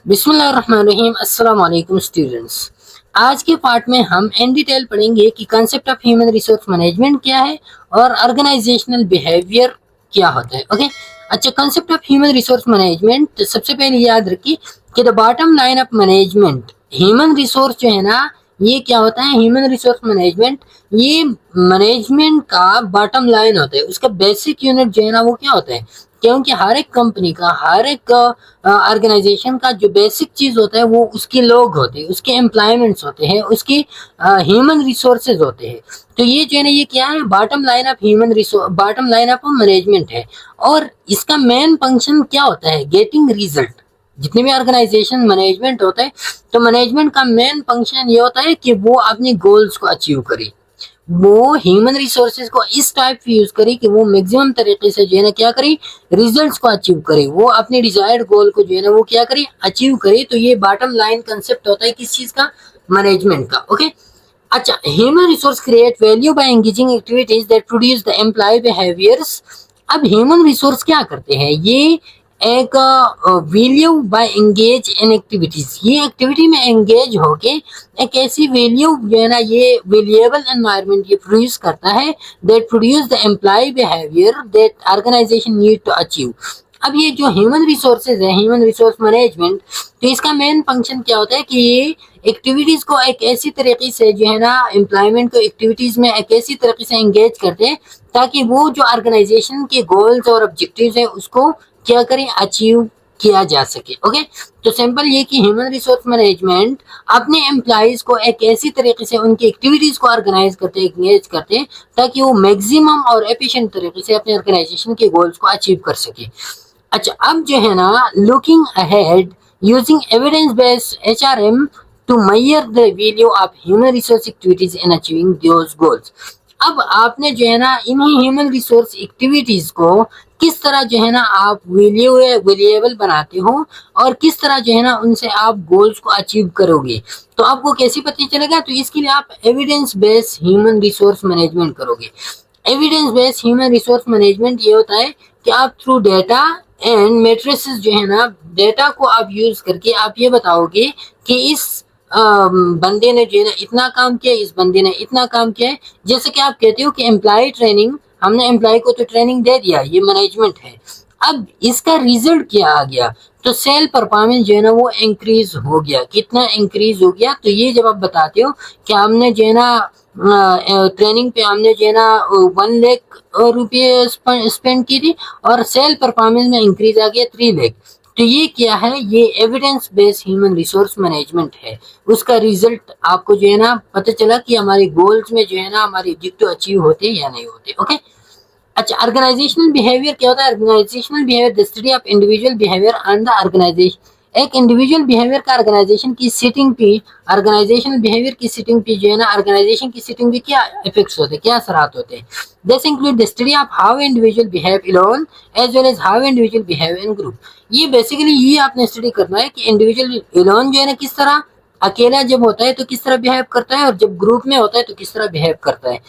बिस्मिल्लाहिर्रहमानिर्रहीम। अस्सलाम वालेकुम स्टूडेंट्स। आज के पार्ट में हम इन डिटेल पढ़ेंगे कि concept of human resource management क्या है और ऑर्गेनाइजेशनल बिहेवियर क्या होता है। ओके, अच्छा, concept of human resource management सबसे पहले याद रखिए कि the bottom line of management, human resource जो है ना, ये क्या होता है? ह्यूमन रिसोर्स मैनेजमेंट ये मैनेजमेंट का बॉटम लाइन होता है, उसका बेसिक यूनिट जो है ना वो क्या होता है? क्योंकि हर एक कंपनी का, हर एक ऑर्गेनाइजेशन का जो बेसिक चीज होता है वो उसके लोग होते हैं, उसके एम्प्लॉयमेंट्स होते हैं, उसके ह्यूमन रिसोर्सेज होते हैं। तो ये जो है ना, ये क्या है? Bottom line of human resource, bottom line of management है। और इसका मेन फंक्शन क्या होता है? Getting result. जितने भी ऑर्गेनाइजेशन मैनेजमेंट होता है, तो मैनेजमेंट का मेन फंक्शन ये होता है कि वो अपने गोल्स को अचीव करे, वो ह्यूमन रिसोर्सेज को इस टाइप से यूज करे कि वो मैक्सिमम तरीके से जो है ना क्या करे, रिजल्ट्स को अचीव करे, वो अपने डिजायर्ड गोल को जो है ना वो क्या करे, अचीव करे। तो ये बॉटम लाइन कंसेप्ट होता है किस चीज का? मैनेजमेंट का। ओके, अच्छा, human resource create value by engaging activities that produce the employ behaviours. अब ह्यूमन रिसोर्स क्या करते हैं? ये एक value by engage in activities, ये एक्टिविटी में एंगेज होके एक ऐसी वैल्यू जो है ना, ये वैल्यूएबल एनवायरनमेंट ये प्रोड्यूस करता है that produce the employ behaviour that organisation need to achieve. अब ये जो ह्यूमन रिसोर्सेज है, ह्यूमन रिसोर्स मैनेजमेंट, तो इसका मेन फंक्शन क्या होता है कि ये एक्टिविटीज को एक ऐसी तरीके से जो है ना, एम्प्लॉयमेंट को एक्टिविटीज में एक ऐसी तरीके से एंगेज करते हैं ताकि वो जो ऑर्गेनाइजेशन के गोल्स और ऑब्जेक्टिव्स है उसको क्या करें, अचीव किया जा सके। ओके, तो सिंपल ये कि ह्यूमन रिसोर्स मैनेजमेंट अपने एम्प्लॉयज को एक ऐसी तरीके से उनकी एक्टिविटीज को ऑर्गेनाइज करते हैं, एंगेज करते हैं, ताकि वो मैक्सिमम और एफिशिएंट तरीके से अपने ऑर्गेनाइजेशन के गोल्स को अचीव कर सके। अच्छा, अब जो है ना, looking ahead using evidence based HRM to measure the value of human resource activities in achieving those goals. अब आपने जो है ना, इन्हीं ह्यूमन रिसोर्स एक्टिविटीज को किस तरह जो है ना आप वैल्यूएबल बनाते हो और किस तरह जो है ना उनसे आप गोल्स को अचीव करोगे, तो आपको कैसे पता चलेगा? तो इसके लिए आप evidence based human resource management करोगे। Evidence based human resource management ये होता है कि आप थ्रू डेटा एंड मेट्रिसेस जो है ना, डेटा को आप यूज करके आप ये बताओगे कि इस बंदे ने जो है ना इतना काम किया, इस बंदे ने इतना काम किया है। जैसे कि आप कहते हो कि एम्प्लॉय ट्रेनिंग, हमने एम्प्लॉय को तो ट्रेनिंग दे दिया, ये मैनेजमेंट है। अब इसका रिजल्ट क्या आ गया? तो सेल परफॉर्मेंस जो है ना वो इंक्रीज हो गया। कितना इंक्रीज हो गया? तो ये जब आप बताते हो कि हमने जो है ना ट्रेनिंग पे हमने जो है ना 1 लाख रुपये स्पेंड की थी और सेल परफॉर्मेंस में इंक्रीज आ गया 3 लाख। तो ये क्या है? ये evidence based human resource management है। उसका रिजल्ट आपको जो है ना पता चला कि हमारे गोल्स में जो है ना हमारे ऑब्जेक्टिव अचीव होते या नहीं होते। ओके, अच्छा, ऑर्गेनाइजेशनल बिहेवियर क्या होता है? Organisational behaviour the study of individual behaviour and the organisation. एक इंडिविजुअल बिहेवियर का ऑर्गेनाइजेशन की सिटिंग पे, ऑर्गेनाइजेशनल बिहेवियर की सिटिंग पे जो है ना, ऑर्गेनाइजेशन की सिटिंग पे क्या इफेक्ट्स होते हैं, क्या असरात होते हैं? This include the study of how individual behave alone as well as how individual behave in group. ये बेसिकली ये आपने स्टडी करना है कि इंडिविजुअल अलोन जो है ना किस तरह, अकेला जब होता है तो किस तरह बिहेव करता है, और जब ग्रुप में होता है तो किस तरह बिहेव करता है।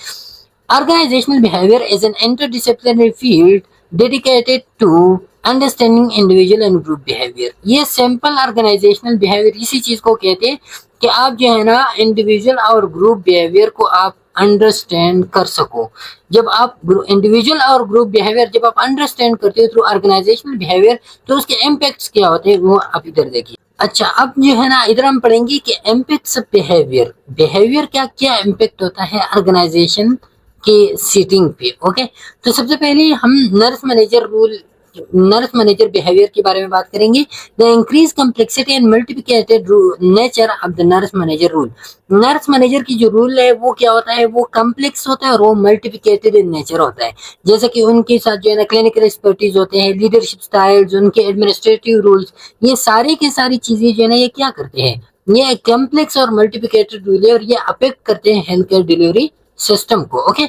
Organizational behavior is an interdisciplinary field dedicated to understanding individual and group behavior. ये सिंपल ऑर्गेनाइजेशनल बिहेवियर इसी चीज को कहते हैं कि आप जो है ना इंडिविजुअल और ग्रुप बिहेवियर को आप अंडरस्टैंड कर सको। जब आप इंडिविजुअल और ग्रुप बिहेवियर जब आप अंडरस्टैंड करते हो थ्रू ऑर्गेनाइजेशनल बिहेवियर, तो उसके इम्पैक्ट्स क्या होते हैं वो आप इधर देखिए। अच्छा, अब जो है ना इधर हम पढ़ेंगे कि इम्पैक्ट्स ऑफ बिहेवियर, बिहेवियर क्या क्या इम्पैक्ट होता है ऑर्गेनाइजेशन के सीटिंग पे। ओके, तो सबसे पहले हम nurse manager role, nurse manager behaviour के बारे में बात करेंगे। The increase complexity and multiplicated nature of the nurse manager role. Nurse manager की जो रूल है वो क्या होता है? वो कम्प्लेक्स होता है और वो मल्टीप्लिकेटेड इन नेचर होता है। जैसे कि उनके साथ जो है ना क्लिनिकल एक्सपर्टीज होते हैं, लीडरशिप स्टाइल्स, उनके एडमिनिस्ट्रेटिव रूल्स, ये सारी की सारी चीजें जो है ना ये क्या करते हैं? ये कम्प्लेक्स और मल्टीप्लिकेटेड रूल है और ये अफेक्ट करते हैं हेल्थ केयर डिलीवरी सिस्टम को। Okay,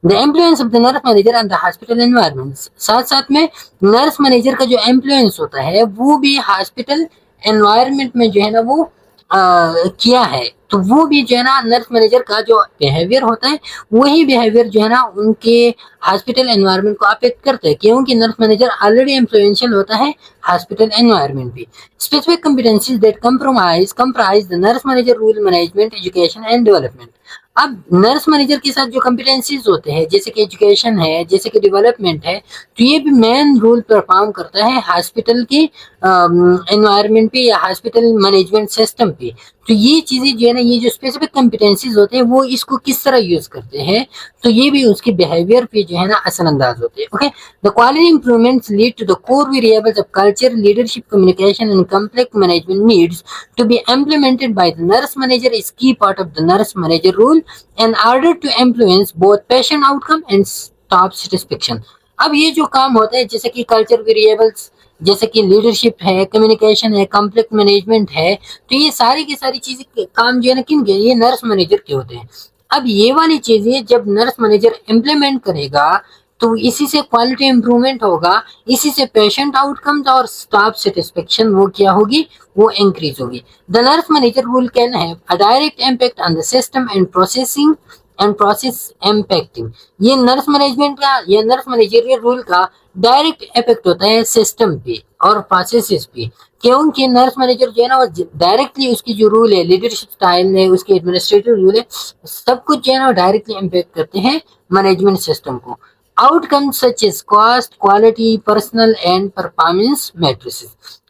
the influence of the nurse manager and the hospital environment. साथ साथ में नर्स मैनेजर का जो इन्फ्लुएंस होता है वो भी हॉस्पिटल एनवायरनमेंट में जो है ना वो किया है, तो वो भी जो है ना नर्स मैनेजर का जो बिहेवियर होता है वही बिहेवियर जो है ना उनके हॉस्पिटल एनवायरनमेंट को अफेक्ट करता है, क्योंकि नर्स मैनेजर ऑलरेडी इन्फ्लुएंशियल होता है हॉस्पिटल एनवायरनमेंट भी। Specific competencies that comprise the nurse manager rule management education and development. अब नर्स मैनेजर के साथ जो कॉम्पिटेंसीज होते हैं जैसे कि एजुकेशन है, जैसे कि डेवलपमेंट है, तो ये भी मेन रोल परफॉर्म करता है हॉस्पिटल के एनवायरनमेंट पे या हॉस्पिटल मैनेजमेंट सिस्टम पे। तो ये चीजें जो है ना, ये जो स्पेसिफिक कॉम्पिटेंसीज होते हैं वो इसको किस तरह यूज करते हैं, तो ये भी उसके बिहेवियर पे जो है ना असरअंदाज होते हैं। Okay, the quality improvements lead to the core variables of culture, leadership, communication and complex management needs to be implemented by the nurse manager is key part of the nurse manager role in order to influence both patient outcome and staff satisfaction। अब ये जो काम होता है जैसे कि culture variables, जैसे कि लीडरशिप है, कम्युनिकेशन है, कॉम्प्लेक्स मैनेजमेंट है, तो ये सारी की सारी चीजें काम जो है ना किन के, ये नर्स मैनेजर के होते हैं। अब ये वाली चीजें जब नर्स मैनेजर इम्प्लीमेंट करेगा तो इसी से क्वालिटी इंप्रूवमेंट होगा, इसी से पेशेंट आउटकम्स और स्टाफ सेटिस्फेक्शन वो क्या होगी, वो इंक्रीज होगी। The nurse manager rule can have a direct impact on the system and processing and process impacting. ये नर्स मैनेजमेंट का या नर्स मैनेजरियल रूल का डायरेक्ट इफेक्ट होता है सिस्टम पे और प्रोसेसेस पे, क्योंकि नर्स मैनेजर जो है ना वो डायरेक्टली उसकी जो रूल है, लीडरशिप स्टाइल है, उसके एडमिनिस्ट्रेटिव रूल है, सब कुछ जो है ना डायरेक्टली इम्पैक्ट करते हैं मैनेजमेंट सिस्टम को। Outcomes such as cost, quality, personal and performance matrices।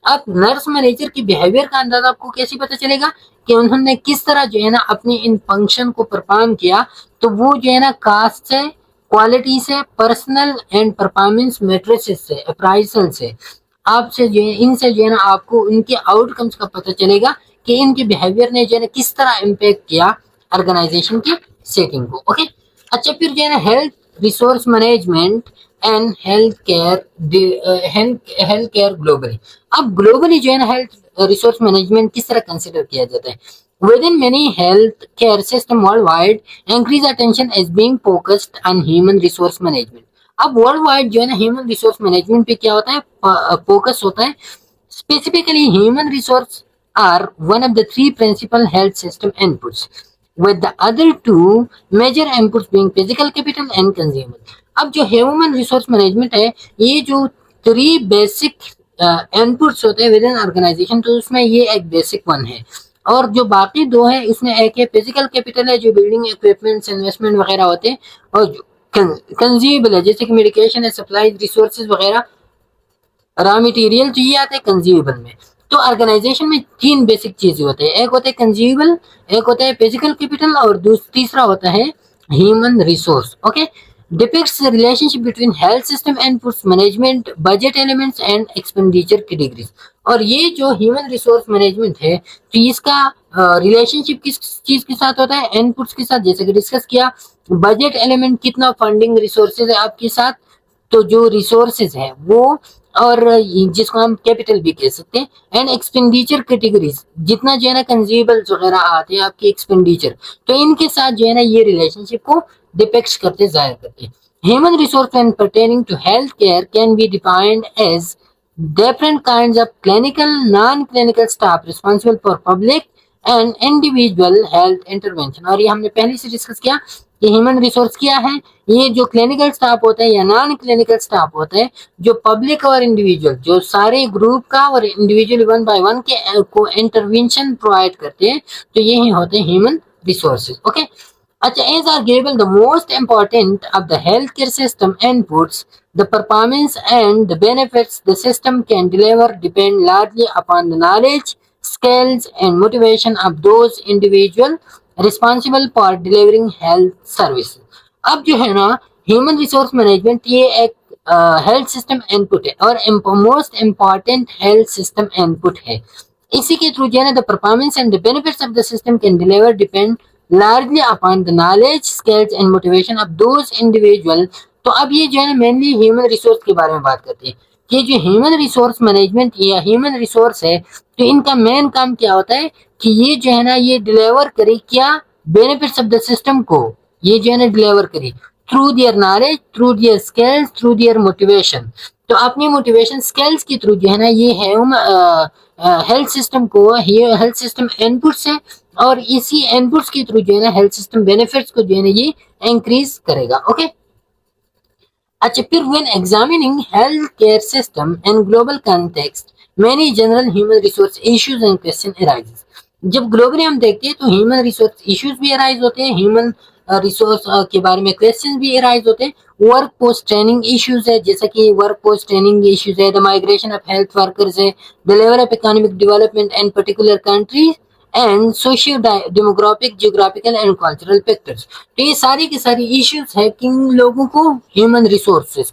अब नर्स मैनेजर की बिहेवियर का अंदाजा आपको कैसे पता चलेगा कि उन्होंने किस तरह जो है ना अपनी इन फंक्शन को परफॉर्म किया, तो वो जो है ना कास्ट से, क्वालिटी से, पर्सनल एंड परफॉर्मेंस मैट्रिसेस से, अप्राइजल से, आपसे जो है इनसे जो है ना आपको इनके आउटकम्स का पता चलेगा कि इनके बिहेवियर ने जो है ना किस तरह इम्पेक्ट किया ऑर्गेनाइजेशन की सेटिंग को। ओके, अच्छा फिर जो है ना health resource management and health care globally. अब ग्लोबली जो है ना हेल्थ रिसोर्स मैनेजमेंट किस तरह कंसिडर किया जाता है। Within many healthcare system worldwide, increased attention is being focused on human resource management। अब वर्ल्ड वाइड जो है ना ह्यूमन रिसोर्स मैनेजमेंट पे क्या होता है, फोकस होता है। Specifically human resource are one of the three principal health system inputs, with the other two major inputs being physical capital and consumable। अब जो ह्यूमन रिसोर्स मैनेजमेंट है, ये जो थ्री बेसिक इनपुट्स होते हैं विद इन ऑर्गेनाइजेशन, तो उसमें ये एक बेसिक वन है, और जो बाकी दो है इसमें एक है फिजिकल कैपिटल है, जो बिल्डिंग इक्विपमेंट्स इन्वेस्टमेंट वगैरह होते हैं, और जो कंज्यूमेबल है जैसे कि मेडिकेशन है, सप्लाईज, रिसोर्सेज वगैरह, रॉ मटेरियल, तो ये आते हैं कंज्यूमेबल में। तो ऑर्गेनाइजेशन में तीन बेसिक चीजें होते हैं, एक होता है कंज्यूमेबल, एक होता है फिजिकल कैपिटल, और तीसरा होता है human resource. Okay, depicts the relationship between health system inputs, management, budget elements and expenditure categories। और ये जो ह्यूमन रिसोर्स मैनेजमेंट है, तो इसका रिलेशनशिप किस चीज के साथ होता है, इनपुट्स के साथ, जैसे कि डिस्कस किया। बजट एलिमेंट, कितना फंडिंग रिसोर्सेज है आपके साथ, तो जो रिसोर्सेज है वो, और जिसको हम कैपिटल भी कह सकते हैं। एंड एक्सपेंडिचर कैटेगरीज, जितना जो है ना कंज्यूमेबल्स वगैरह आते हैं आपके एक्सपेंडिचर, तो इनके साथ जो है ना ये रिलेशनशिप को डिपेक्ट करते, जाहिर करते हैं। Human resource when pertaining to health care can be defined as different kinds of clinical, non-clinical staff responsible for public and individual health intervention। और ये हमने पहले से डिस्कस किया कि ह्यूमन रिसोर्स क्या है, ये जो क्लिनिकल स्टाफ होता है या नॉन क्लिनिकल स्टाफ होता है, जो पब्लिक और इंडिविजुअल, जो सारे ग्रुप का और इंडिविजुअल वन बाय वन के को इंटरवेंशन प्रोवाइड करते हैं, तो यही होते हैं ह्यूमन रिसोर्सेज। ओके, अच्छा, as are given the most important of the healthcare system inputs, the performance and the benefits the system can deliver depend largely upon the knowledge, skills and motivation of those individual responsible for delivering health services। अब जो है ना human resource management ये एक health system input है और most important health system input है। इसी के थ्रू जो है ना the performance and the benefits of the system can deliver depend largely upon the knowledge, skills and motivation of those individual। तो अब ये जो है ना मेनली ह्यूमन रिसोर्स के बारे में बात करते हैं कि जो ह्यूमन रिसोर्स मैनेजमेंट या ह्यूमन रिसोर्स है, तो इनका मेन काम क्या होता है कि ये जो है ना ये डिलीवर करे क्या, बेनिफिट्स ऑफ द सिस्टम को ये जो है ना डिलीवर करे through their knowledge, through their skills, through their motivation. तो अपनी मोटिवेशन स्किल्स के थ्रू जो है ना ये हेल्थ सिस्टम को, ये हेल्थ सिस्टम इनपुट्स है और इसी इनपुट्स के थ्रू जो है ना हेल्थ सिस्टम बेनिफिट्स को जो है ना ये इंक्रीज करेगा। ओके, अच्छा फिर when examining health care system in global context many general human resource issues and question arises. जब ग्लोबली हम देखते हैं तो ह्यूमन रिसोर्स इश्यूज भी अराइज होते हैं, ह्यूमन रिसोर्स के बारे में क्वेश्चन भी अराइज होते हैं। वर्क पोस्ट ट्रेनिंग इश्यूज है, जैसा कि वर्क पोस्ट ट्रेनिंग इश्यूज है, the migration of health workers है, the level of economic development in particular countries and socio demographic, geographical and cultural factors. तो ये सारी की सारी इश्यूज है किन लोगों को, ह्यूमन रिसोर्सेज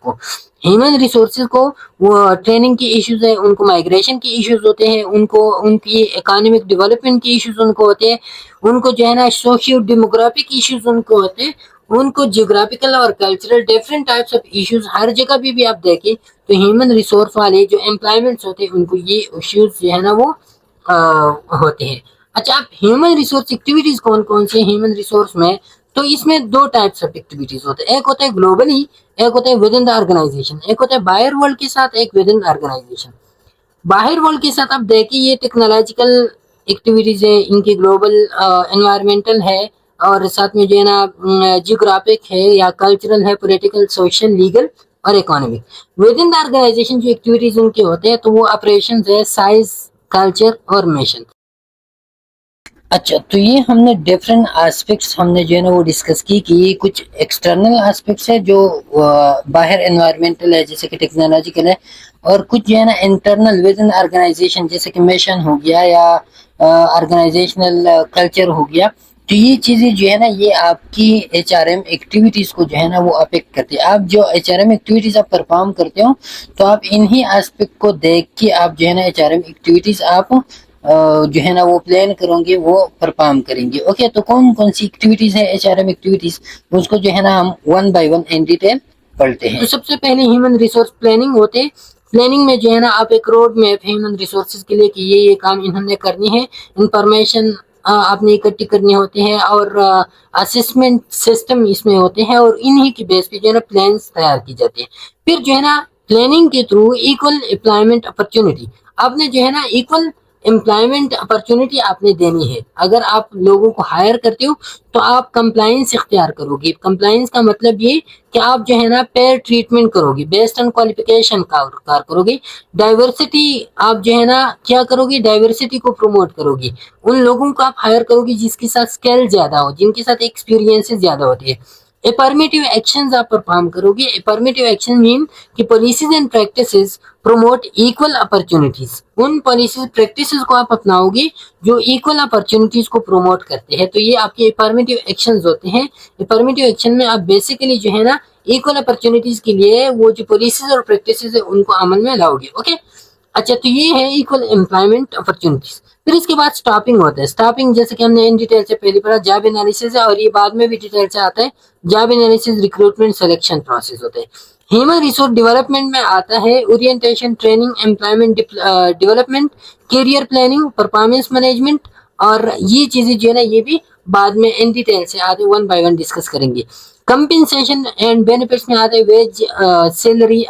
को वो ट्रेनिंग की इश्यूज है, उनको माइग्रेशन की इश्यूज होते हैं, उनको उनकी इकोनॉमिक डेवलपमेंट की इश्यूज उनको होते हैं, उनको जो है ना सोशियो डेमोग्राफिक इश्यूज उनको होते हैं, उनको जियोग्राफिकल और cultural different types of issues हर जगह भी आप देखें तो ह्यूमन रिसोर्स वाले जो एम्प्लॉयमेंट्स होते हैं उनको ये इश्यूज जो है ना वो होते हैं। अच्छा, अब ह्यूमन रिसोर्स एक्टिविटीज कौन कौन से ह्यूमन रिसोर्स में, तो इसमें दो टाइप्स ऑफ एक्टिविटीज होते हैं, एक होता है ग्लोबली, एक होता है विद इन द ऑर्गेनाइजेशन, एक होता है बाहर वर्ल्ड के साथ, एक विद इन ऑर्गेनाइजेशन। बाहर वर्ल्ड के साथ आप देखिए ये टेक्नोलॉजिकल एक्टिविटीज है, इनकी ग्लोबल एनवायरमेंटल है और साथ में जो है ना जियोग्राफिक है या कल्चरल है, पॉलिटिकल, सोशल, लीगल और economic. Within the organisation जो एक्टिविटीज उनके होते हैं तो वो ऑपरेशन है, साइज, कल्चर और मिशन। अच्छा, तो ये हमने डिफरेंट एस्पेक्ट्स हमने जो है ना वो डिस्कस की कि ये कुछ एक्सटर्नल एस्पेक्ट्स है जो बाहर एनवायरमेंटल है जैसे कि टेक्नोलॉजिकल है, और कुछ जो है ना इंटरनल विद इन ऑर्गेनाइजेशन जैसे कि मिशन हो गया या ऑर्गेनाइजेशनल कल्चर हो गया। तो ये चीज़ें जो है ना ये आपकी एचआरएम एक्टिविटीज़ को जो है ना वो अफेक्ट करती है। आप जो एचआरएम एक्टिविटीज़ आप परफॉर्म करते हो तो आप इन्हीं एस्पेक्ट को देख के आप जो है ना एचआरएम एक्टिविटीज़ आप जो है ना वो प्लान करोगे, वो परफॉर्म करेंगे। ओके, तो कौन कौन सी एक्टिविटीज है एचआरएम एक्टिविटीज, उसको जो है ना हम one by one in detail पढ़ते हैं। तो सबसे पहले ह्यूमन रिसोर्स प्लानिंग होते हैं। प्लानिंग में जो है ना आप एक रोड मैप ह्यूमन रिसोर्सेज के लिए कि ये काम इन्होंने करनी है, इंफॉर्मेशन आपने इकट्ठी करनी होती है और असेसमेंट सिस्टम इसमें होते हैं और इन्हीं की बेस पे जो है ना प्लान्स तैयार की जाती है। फिर जो है ना प्लानिंग के थ्रू इक्वल एम्प्लॉयमेंट अपॉर्चुनिटी, आपने जो है ना इक्वल एम्प्लॉयमेंट अपॉर्चुनिटी आपने देनी है। अगर आप लोगों को हायर करते हो तो आप कंप्लाइंस इख्तियार करोगे। कंप्लाइंस का मतलब ये कि आप जो है ना पेयर ट्रीटमेंट करोगे, बेस्ड ऑन क्वालिफिकेशन कार करोगे। डाइवर्सिटी आप जो है ना क्या करोगे, डाइवर्सिटी को प्रमोट करोगे। उन लोगों को आप हायर करोगे जिसके साथ स्किल ज्यादा हो, जिनके साथ एक्सपीरियंसेस ज्यादा होती है। अफर्मेटिव एक्शंस आप परफॉर्म करोगे। अफर्मेटिव एक्शन मीन कि policies and practices promote equal opportunities. उन पॉलिसीज प्रैक्टिसेस को आप अपनाओगे जो इक्वल अपॉर्चुनिटीज को प्रमोट करते हैं। तो ये आपके अफर्मेटिव एक्शंस होते हैं। अफर्मेटिव एक्शन में आप बेसिकली जो है ना इक्वल अपॉर्चुनिटीज के लिए वो जो पॉलिसीज और प्रैक्टिसेस है उनको अमल में लाओगे। ओके, अच्छा, तो ये है इक्वल एम्प्लॉयमेंट अपॉर्चुनिटीज। फिर इसके बाद स्टॉपिंग होता है। स्टॉपिंग जैसे कि हमने इन डिटेल से पहले पढ़ा, जॉब एनालिसिस है और ये बाद में भी डिटेल से आता है। Job analysis recruitment selection process होते हैं। ह्यूमन रिसोर्स डेवलपमेंट में आता है orientation, training, employment development, career planning, performance management, और ये चीजें जो है ना ये भी बाद में इन डिटेल से आते वन बाय वन डिस्कस करेंगे। कंपेंसेशन एंड बेनिफिट्स में आते हैं वेज, सैलरी,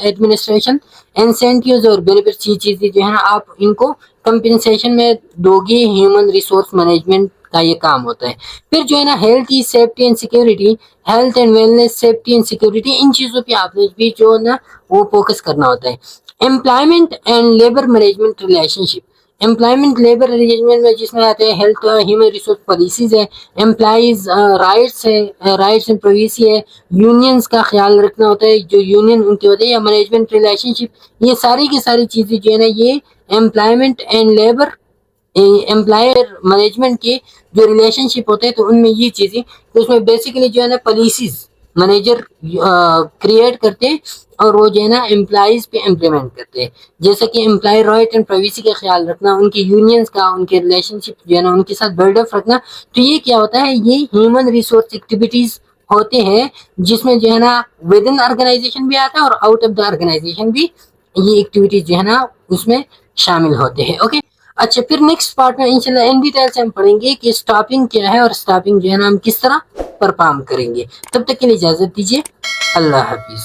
एडमिनिस्ट्रेशन, इंसेंटिव्स और बेनिफिट्स। ये चीजें जो है ना आप इनको कंपेंसेशन में दोगे। ह्यूमन रिसोर्स मैनेजमेंट का ये काम होता है। फिर जो है ना हेल्थ की safety and security, health and wellness, safety and security, इन चीजों पे आपने भी जो है ना वो फोकस करना होता है। Employment and labour management relationship, employment labour arrangement में जिसमें आते हैं हेल्थ, ह्यूमन रिसोर्स पॉलिसीज है, एम्प्लॉइज राइट्स है, राइट्स एंड प्राइवेसी है, यूनियंस का ख्याल रखना होता है, जो यूनियन उनके होते हैं, या मैनेजमेंट रिलेशनशिप। ये सारी की सारी चीजें जो है ना ये employment and labour, employer management के जो रिलेशनशिप होते हैं तो उनमें ये चीजें, तो उसमें बेसिकली जो है ना पॉलिसीज मैनेजर क्रिएट करते हैं और वो जो है ना एम्प्लॉइज पे इम्प्लीमेंट करते हैं। जैसे कि एम्प्लॉय राइट एंड प्राइवेसी का ख्याल रखना, उनके यूनियंस का, उनके रिलेशनशिप जो है ना उनके साथ बिल्डअप रखना। तो ये क्या होता है, ये ह्यूमन रिसोर्स एक्टिविटीज होते हैं जिसमें जो है ना विद इन ऑर्गेनाइजेशन भी आता है और आउट ऑफ द ऑर्गेनाइजेशन भी ये एक्टिविटीज जो है ना उसमें शामिल होते हैं। ओके, अच्छा, फिर नेक्स्ट पार्ट में इंशाल्लाह इन डिटेल से हम पढ़ेंगे कि स्टॉपिंग क्या है और स्टॉपिंग जो है ना हम किस तरह परफॉर्म करेंगे। तब तक के लिए इजाजत दीजिए। अल्लाह हाफिज।